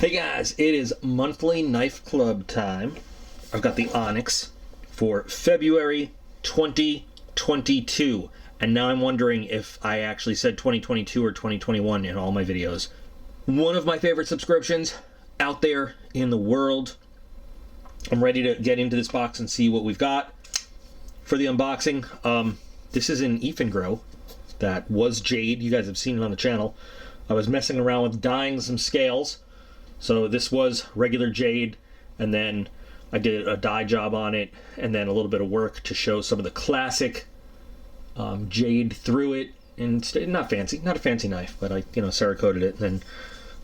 Hey guys, it is monthly knife club time. I've got the Onyx for February 2022. And now I'm wondering if I actually said 2022 or 2021 in all my videos. One of my favorite subscriptions out there in the world. I'm ready to get into this box and see what we've got for the unboxing. This is an Grow that was jade. You guys have seen it on the channel. I was messing around with dyeing some scales. So this was regular jade, and then I did a dye job on it, and then a little bit of work to show some of the classic jade through it. And not fancy, not a fancy knife, but I, Cerakoted it and then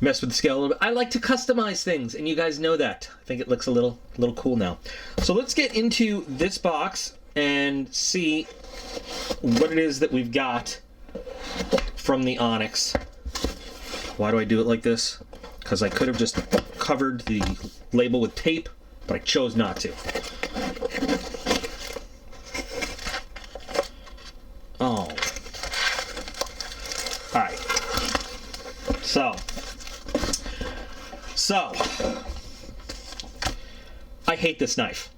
messed with the scale a little bit. I like to customize things, and you guys know that. I think it looks a little cool now. So let's get into this box and see what it is that we've got from the Onyx. Why do I do it like this? Because I could have just covered the label with tape, but I chose not to. Oh. Alright. So. I hate this knife.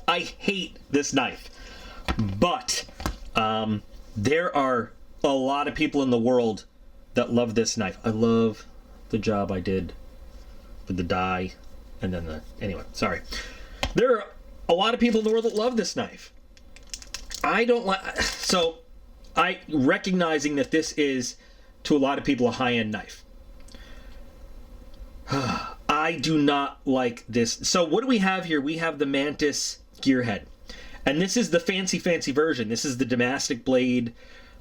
I hate this knife. But, there are a lot of people in the world that love this knife. I love the job I did with the dye and then anyway, sorry. There are a lot of people in the world that love this knife. I don't like, so recognizing that this is to a lot of people a high-end knife. I do not like this. So what do we have here? We have the Mantis Gearhead. And this is the fancy version. This is the Damascus blade.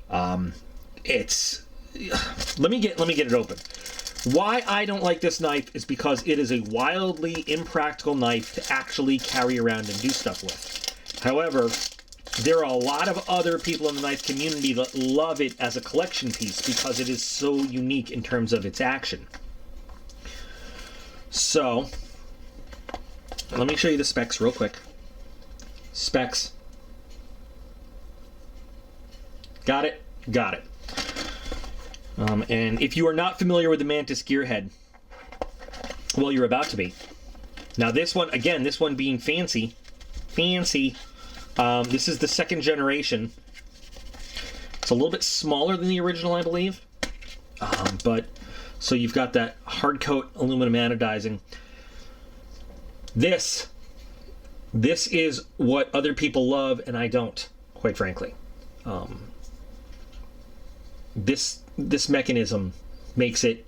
Let me get it open. Why I don't like this knife is because it is a wildly impractical knife to actually carry around and do stuff with. However, there are a lot of other people in the knife community that love it as a collection piece because it is so unique in terms of its action. So, let me show you the specs real quick. Specs. Got it? Got it. And if you are not familiar with the Mantis Gearhead, well, you're about to be. Now this one, again, this one being fancy, this is the second generation. It's a little bit smaller than the original, I believe. But, so you've got that hard coat aluminum anodizing. This is what other people love, and I don't, quite frankly. This mechanism makes it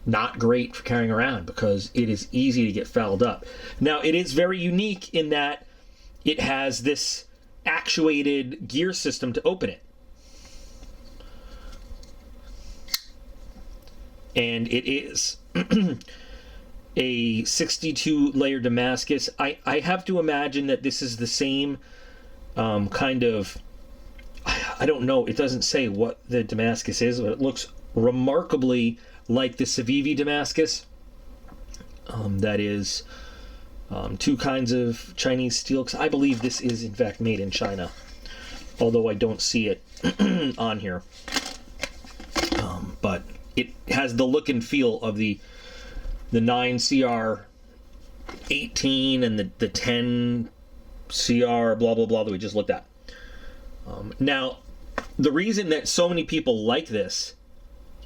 not great for carrying around because it is easy to get fouled up. Now, it is very unique in that it has this actuated gear system to open it. And it is a 62-layer Damascus. I have to imagine that this is the same kind of... I don't know, it doesn't say what the Damascus is, but it looks remarkably like the Civivi Damascus. That is two kinds of Chinese steel. I believe this is in fact made in China, although I don't see it on here. But it has the look and feel of the 9CR18 and the 10CR blah blah blah that we just looked at. Now, the reason that so many people like this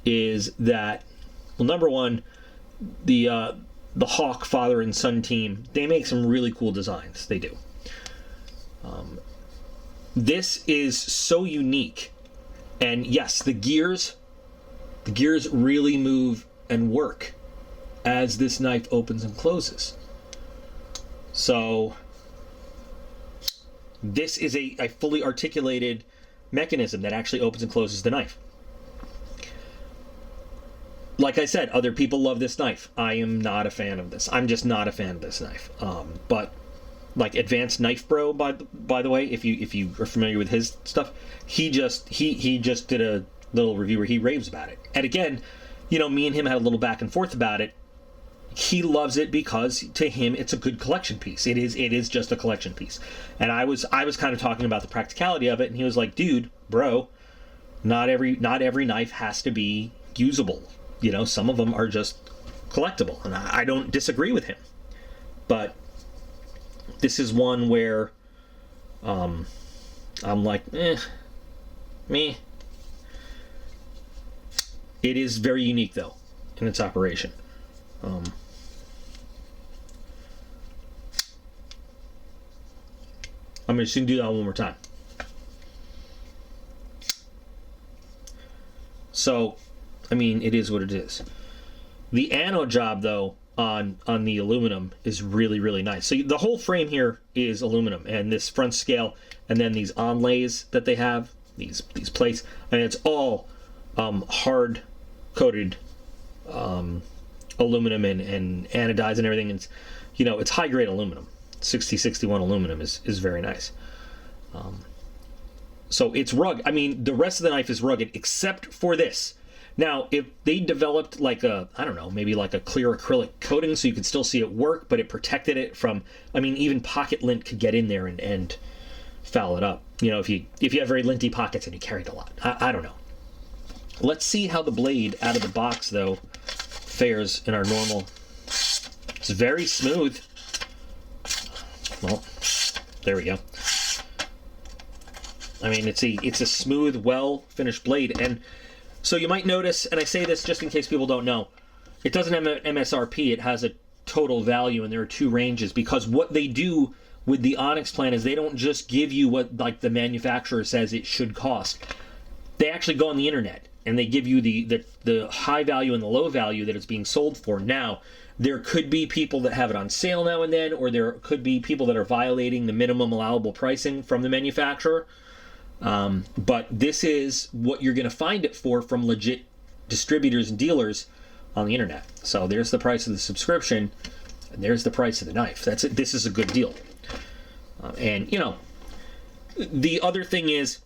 is that, well, number one, the Hawk father and son team, they make some really cool designs. They do. This is so unique, and yes, the gears really move and work as this knife opens and closes. So this is a fully articulated mechanism that actually opens and closes the knife. Like I said, other people love this knife. I am not a fan of this. I'm just not a fan of this knife. But like Advanced Knife Bro, by the way, if you are familiar with his stuff, he just did a little review where he raves about it. And again, me and him had a little back and forth about it. He loves it because to him it's a good collection piece. It is just a collection piece. And I was kind of talking about the practicality of it, and he was like, "Dude, bro, not every knife has to be usable. Some of them are just collectible, and I don't disagree with him. But this is one where I'm like, me. It is very unique, though, in its operation. I'm just going to do that one more time. So, I mean, it is what it is. The anode job, though, on the aluminum is really, really nice. So the whole frame here is aluminum, and this front scale, and then these onlays that they have, these plates, and it's all hard coated aluminum and anodized and everything. It's, it's high grade aluminum. 6061 aluminum is very nice. So it's rugged. I mean, the rest of the knife is rugged except for this. Now, if they developed like a, I don't know, maybe like a clear acrylic coating so you could still see it work, but it protected it from, I mean, even pocket lint could get in there and foul it up. If you have very linty pockets and you carry it a lot. I don't know. Let's see how the blade out of the box, though, fares in our normal. It's very smooth. Well, there we go. I mean, it's a smooth, well-finished blade. And so you might notice, and I say this just in case people don't know, it doesn't have an MSRP. It has a total value, and there are two ranges, because what they do with the Onyx plan is they don't just give you what like the manufacturer says it should cost. They actually go on the internet and they give you the high value and the low value that it's being sold for. Now, there could be people that have it on sale now and then, or there could be people that are violating the minimum allowable pricing from the manufacturer. But this is what you're going to find it for from legit distributors and dealers on the internet. So there's the price of the subscription, and there's the price of the knife. That's it. This is a good deal. And the other thing is,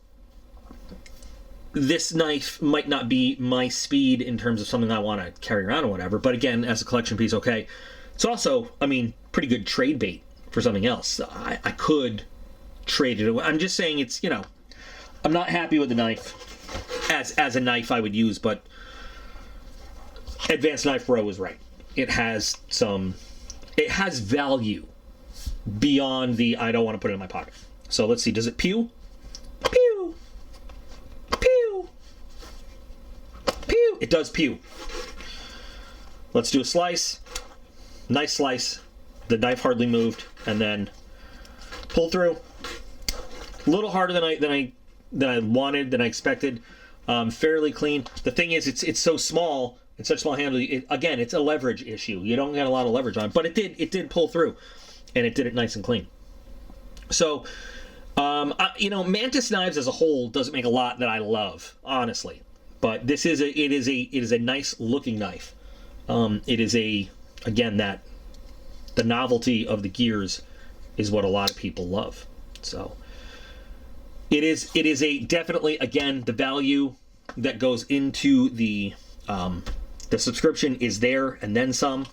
this knife might not be my speed in terms of something I want to carry around or whatever, but again, as a collection piece, okay. It's also, I mean, pretty good trade bait for something else. I could trade it away. I'm just saying it's, I'm not happy with the knife as a knife I would use, but Advanced Knife Bro was right. It has value beyond the I don't want to put it in my pocket. So let's see, does it pew? Pew! Pew! Pew! It does pew. Let's do a slice. Nice slice. The knife hardly moved, and then pull through. A little harder than I wanted, than I expected. Fairly clean. The thing is, it's so small, it's such small handle. Again, it's a leverage issue. You don't get a lot of leverage on it, but it did pull through, and it did it nice and clean. So, Mantis knives as a whole doesn't make a lot that I love, honestly. But this is it is a nice looking knife. It is again that the novelty of the gears is what a lot of people love. So it is definitely, again, the value that goes into the subscription is there and then some.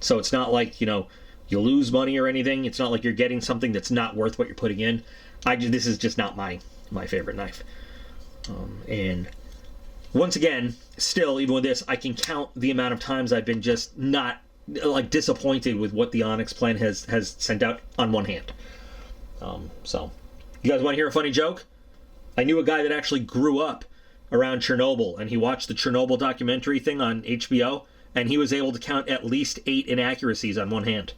So it's not like, you lose money or anything. It's not like you're getting something that's not worth what you're putting in. This is just not my favorite knife. And once again, still, even with this, I can count the amount of times I've been just not disappointed with what the Onyx plan has sent out on one hand. So, you guys want to hear a funny joke? I knew a guy that actually grew up around Chernobyl, and he watched the Chernobyl documentary thing on HBO, and he was able to count at least 8 inaccuracies on one hand.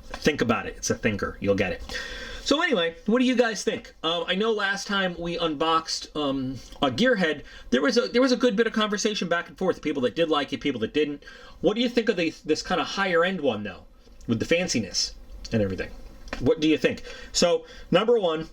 Think about it. It's a thinker. You'll get it. So anyway, what do you guys think? I know last time we unboxed a Gearhead, there was a good bit of conversation back and forth. People that did like it, people that didn't. What do you think of this kind of higher end one, though, with the fanciness and everything? What do you think? So, number one,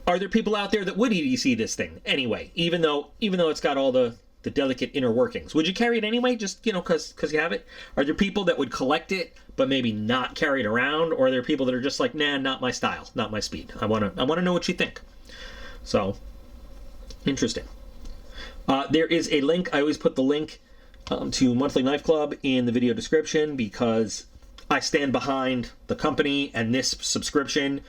are there people out there that would EDC this thing anyway, even though it's got all the delicate inner workings? Would you carry it anyway, just, because you have it? Are there people that would collect it, but maybe not carry it around? Or are there people that are just like, nah, not my style, not my speed? I want to know what you think. So, interesting. There is a link. I always put the link to Monthly Knife Club in the video description, because I stand behind the company and this subscription,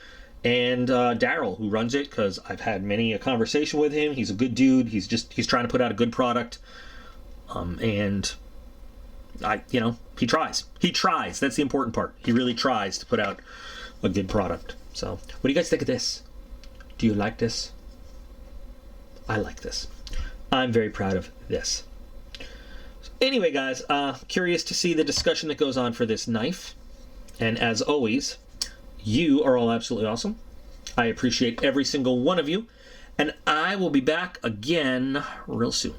and Daryl, who runs it, because I've had many a conversation with him. He's a good dude. He's trying to put out a good product, and he tries. He tries. That's the important part. He really tries to put out a good product. So, what do you guys think of this? Do you like this? I like this. I'm very proud of this. Anyway, guys, curious to see the discussion that goes on for this knife. And as always, you are all absolutely awesome. I appreciate every single one of you. And I will be back again real soon.